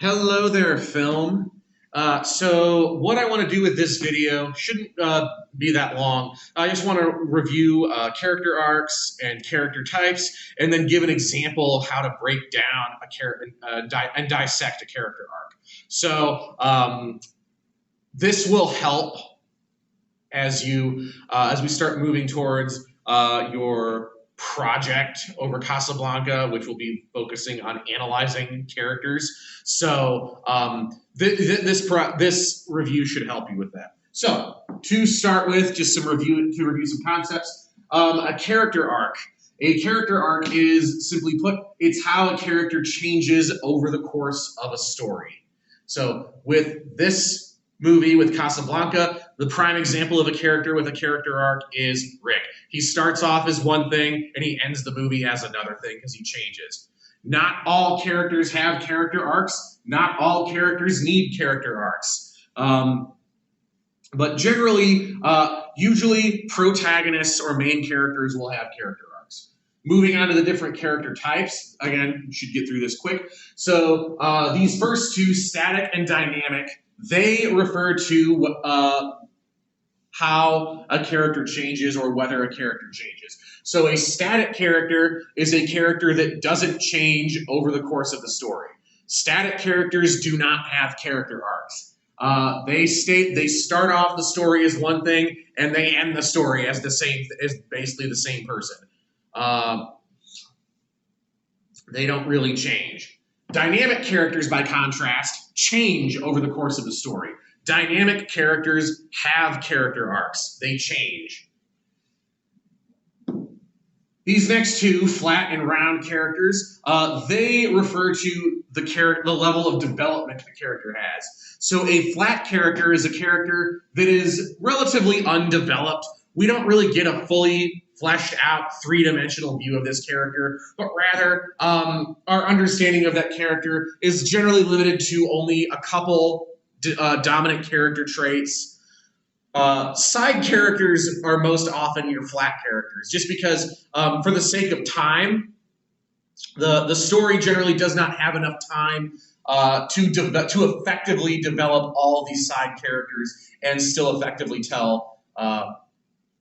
Hello there, film. So what I want to do with this video shouldn't be that long. I just want to review character arcs and character types, and then give an example of how to break down a character and dissect a character arc. So this will help as we start moving towards your project over Casablanca, which will be focusing on analyzing characters. So this review should help you with that. So to start with, just to review some concepts. A character arc. A character arc is, simply put, it's how a character changes over the course of a story. So with this movie, with Casablanca, the prime example of a character with a character arc is Rick. He starts off as one thing and he ends the movie as another thing because he changes. Not all characters have character arcs. Not all characters need character arcs. But generally, usually protagonists or main characters will have character arcs. Moving on to the different character types. Again, you should get through this quick. So these first two, static and dynamic, they refer to how a character changes or whether a character changes. So a static character is a character that doesn't change over the course of the story. Static characters do not have character arcs. They start off the story as one thing and they end the story as basically the same person. They don't really change. Dynamic characters, by contrast, change over the course of the story. Dynamic characters have character arcs. They change. These next two, flat and round characters, they refer to the level of development the character has. So a flat character is a character that is relatively undeveloped. We don't really get a fully fleshed out three-dimensional view of this character, but rather our understanding of that character is generally limited to only a couple dominant character traits. Side characters are most often your flat characters, just because for the sake of time, the story generally does not have enough time to effectively develop all these side characters and still effectively tell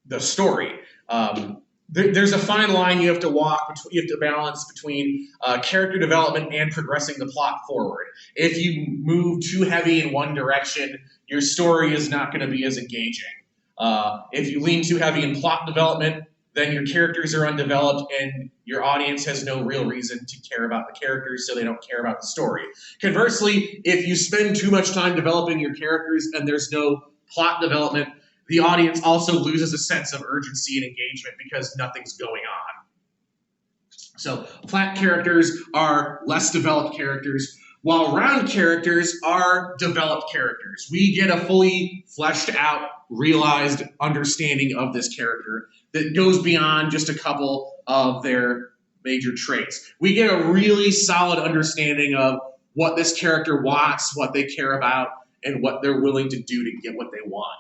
the story. There's a fine line you have to walk, you have to balance between character development and progressing the plot forward. If you move too heavy in one direction, your story is not going to be as engaging. If you lean too heavy in plot development, then your characters are undeveloped and your audience has no real reason to care about the characters, so they don't care about the story. Conversely, if you spend too much time developing your characters and there's no plot development, the audience also loses a sense of urgency and engagement because nothing's going on. So flat characters are less developed characters, while round characters are developed characters. We get a fully fleshed out, realized understanding of this character that goes beyond just a couple of their major traits. We get a really solid understanding of what this character wants, what they care about, and what they're willing to do to get what they want.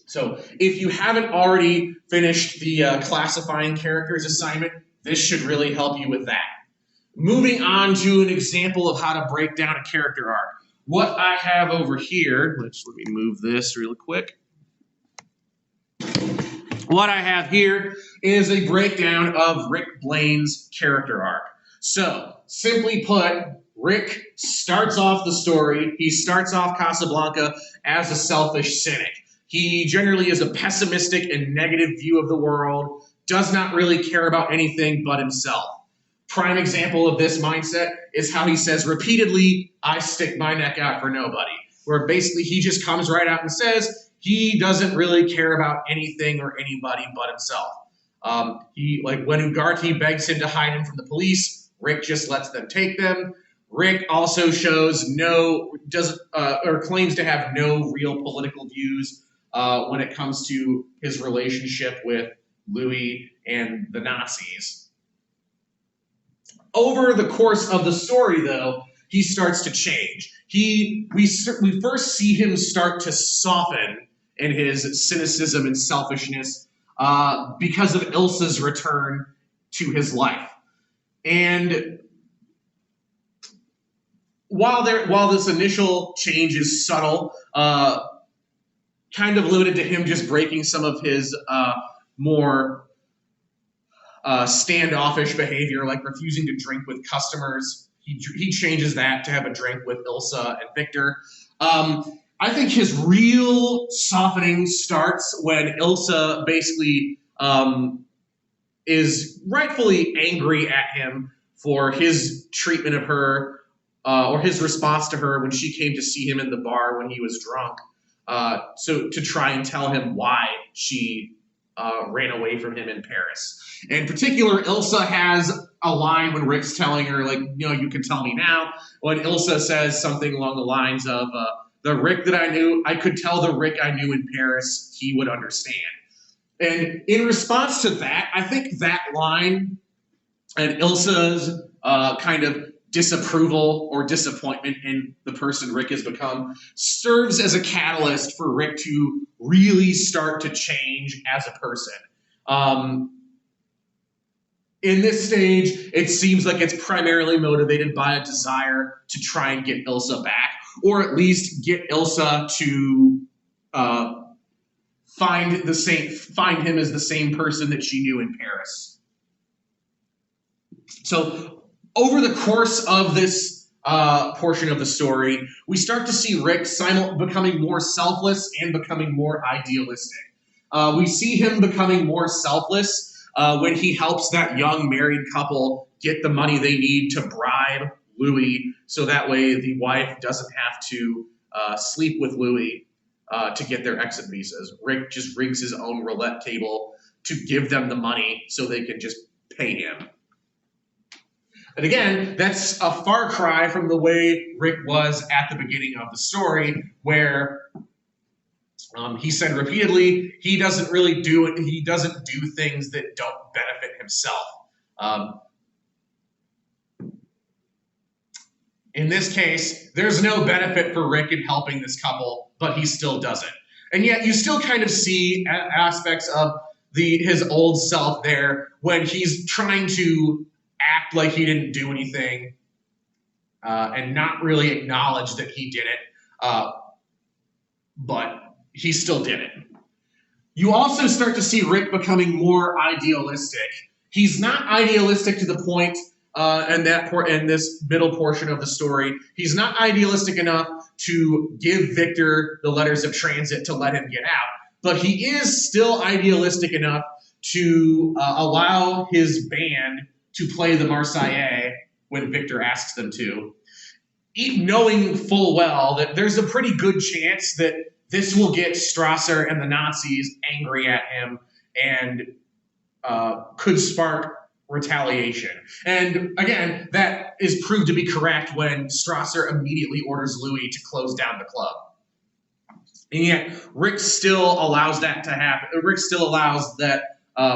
So if you haven't already finished the classifying characters assignment, this should really help you with that. Moving on to an example of how to break down a character arc. What I have over here, let me move this really quick. What I have here is a breakdown of Rick Blaine's character arc. So, simply put, Rick starts off the story, he starts off Casablanca as a selfish cynic. He generally is a pessimistic and negative view of the world, does not really care about anything but himself. Prime example of this mindset is how he says repeatedly, "I stick my neck out for nobody," where basically he just comes right out and says he doesn't really care about anything or anybody but himself. When Ugarte begs him to hide him from the police, Rick just lets them take them. Rick also shows claims to have no real political views when it comes to his relationship with Louis and the Nazis. Over the course of the story, though, he starts to change. We first see him start to soften in his cynicism and selfishness because of Ilsa's return to his life. And while this initial change is subtle, kind of limited to him just breaking some of his more standoffish behavior, like refusing to drink with customers. He changes that to have a drink with Ilsa and Victor. I think his real softening starts when Ilsa basically is rightfully angry at him for his treatment of her, or his response to her when she came to see him in the bar when he was drunk. So to try and tell him why she ran away from him in Paris. In particular, Ilsa has a line when Rick's telling her, like, you can tell me now. When Ilsa says something along the lines of, the Rick that I knew, I could tell the Rick I knew in Paris, he would understand. And in response to that, I think that line and Ilsa's kind of disapproval or disappointment in the person Rick has become serves as a catalyst for Rick to really start to change as a person. In this stage, it seems like it's primarily motivated by a desire to try and get Ilsa back, or at least get Ilsa to find him as the same person that she knew in Paris. So over the course of this portion of the story, we start to see Rick becoming more selfless and becoming more idealistic. We see him becoming more selfless when he helps that young married couple get the money they need to bribe Louis, so that way the wife doesn't have to sleep with Louis to get their exit visas. Rick just rigs his own roulette table to give them the money so they can just pay him. And again, that's a far cry from the way Rick was at the beginning of the story, where he said repeatedly he doesn't do things that don't benefit himself. In this case, there's no benefit for Rick in helping this couple, but he still does it. And yet you still kind of see aspects of his old self there when he's trying to act like he didn't do anything and not really acknowledge that he did it, but he still did it. You also start to see Rick becoming more idealistic. He's not idealistic to the point in this middle portion of the story. He's not idealistic enough to give Victor the letters of transit to let him get out, but he is still idealistic enough to allow his band to play the Marseillaise when Victor asks them to, knowing full well that there's a pretty good chance that this will get Strasser and the Nazis angry at him and could spark retaliation. And again, that is proved to be correct when Strasser immediately orders Louis to close down the club. And yet, Rick still allows that to happen. Rick still allows that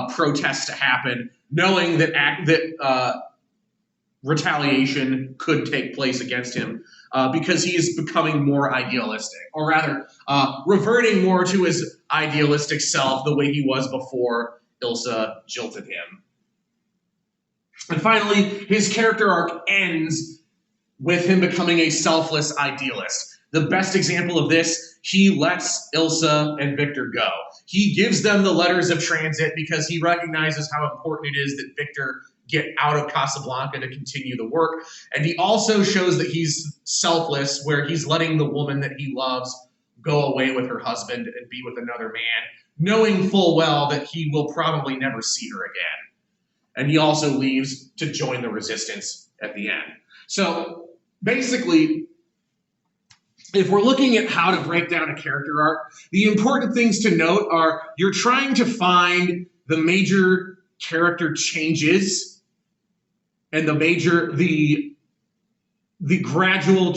protest to happen, knowing that retaliation could take place against him because he is becoming more idealistic, or rather, reverting more to his idealistic self the way he was before Ilsa jilted him. And finally, his character arc ends with him becoming a selfless idealist. The best example of this, he lets Ilsa and Victor go. He gives them the letters of transit because he recognizes how important it is that Victor get out of Casablanca to continue the work. And he also shows that he's selfless, where he's letting the woman that he loves go away with her husband and be with another man, knowing full well that he will probably never see her again. And he also leaves to join the resistance at the end. So basically, if we're looking at how to break down a character arc, the important things to note are you're trying to find the major character changes and the gradual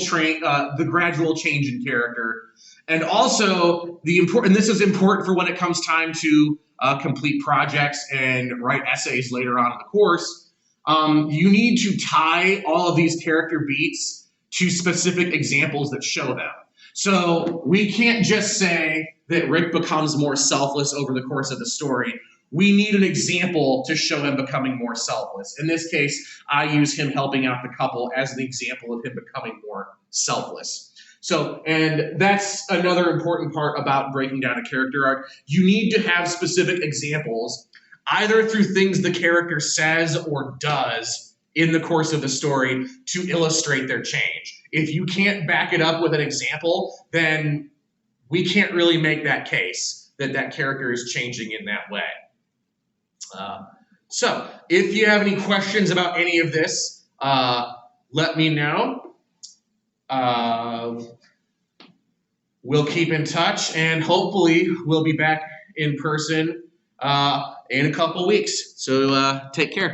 change in character, and also this is important for when it comes time to complete projects and write essays later on in the course. You need to tie all of these character beats to specific examples that show them. So we can't just say that Rick becomes more selfless over the course of the story. we need an example to show him becoming more selfless. In this case, I use him helping out the couple as an example of him becoming more selfless. So, and that's another important part about breaking down a character arc. You need to have specific examples, either through things the character says or does in the course of the story to illustrate their change. If you can't back it up with an example, then we can't really make that case that that character is changing in that way. So, if you have any questions about any of this, let me know. We'll keep in touch, and hopefully we'll be back in person in a couple weeks. So take care.